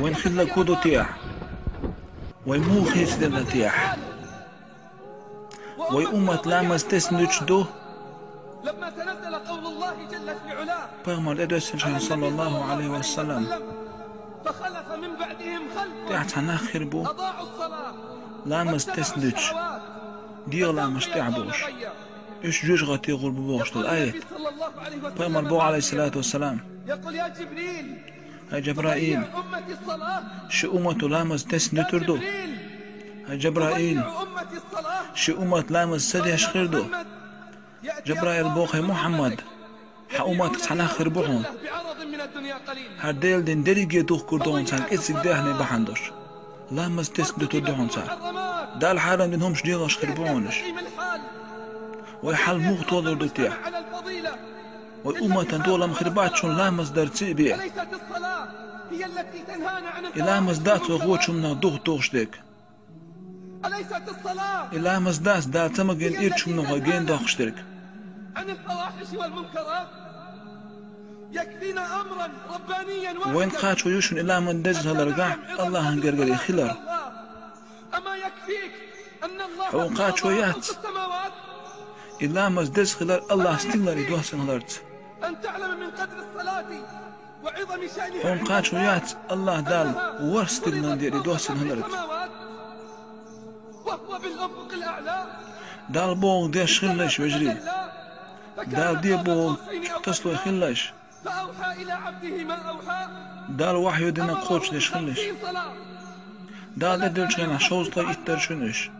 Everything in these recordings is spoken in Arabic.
وين خلا كودو تيح ويمو خيس دل تيح ويأمت لامز تسندش دو لما تنزل قول الله جل في علاه بغمر إدوسن صلى الله عليه وسلم فخلف من بعدهم خلف تيحت هناخر بو أضاعوا الصلاة لامز تسندش ديغ لامز تعبوش إيش جوج غتي غرب بوغش الآية بغمر بو عليه الصلاة والسلام يقول يا جبريل هاي جبرائيل أمتي الصلاة شو أمة لامز تسندتردو هاي جبرائيل شو أمة لامز سديش خيردو جبرائيل بوخي محمد حأمات تسحنا خربوهم هرديل دين دريجي دوخ كردون سان كتسك داهني بحندوش لامز تسندتو دهون سان دال حالان دينهم شديغش خربونش ويحل موغ طولر دو تيح وأمة دولا مخرباتشون لامز درتسي بيه لامز دات وغوتشو منا دوغ دوغش ديك لامز داس دال تمغين إيرتشو منا غاقين دوغش ديك عن الفواحش والمنكرات يكفينا أمرا ربانيا وين خاتشو يوشن إلا من دز هالرقع الله هنقرقري خلر أما يكفيك أن الله حون خاتشو يات إلا مزدز خلر الله استغلر يدوسن هلرت أن تعلم من قدر الصلاة وعظم شأنها حون خاتشو يات الله دال ورستغلر دير يدوسن هلرت وهو بالأفق الأعلى دال بوغ ديش خلش وجري دال دي بوغ تصلو خلش فأوحى إلى عبده ما أوحى دال وحي دينا قوش ديش خلش دال دير شينا شوزتا يتر شنش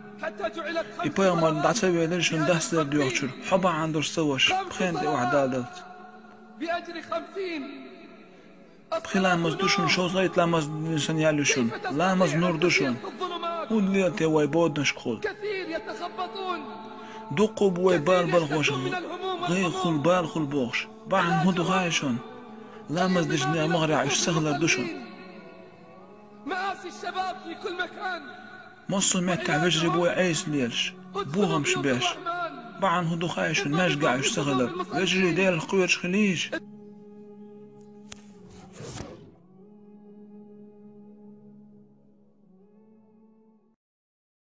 إبايا مال دعتسوي لرشن دهستر ديوخشر حبا عندر سوش بخين دي واحد دالت بأجر 50 بخيلامز دوشن شوزتا يتلامز نسان يالوشن لامز نور دوشن ودليل تي واي بودنش خول كثير يتخبطون دقو بوي بال بالغوش غي خل بال خل بوغش بعن هدو غايشون لامز دجني مغرع اش سهلر دوشن مآسي الشباب في كل مكان مصر متع بجري بوي عيس ليلش بوغم شباش بعن هدو غايشون ماش قاعش سهلر بجري دير القويرش خليج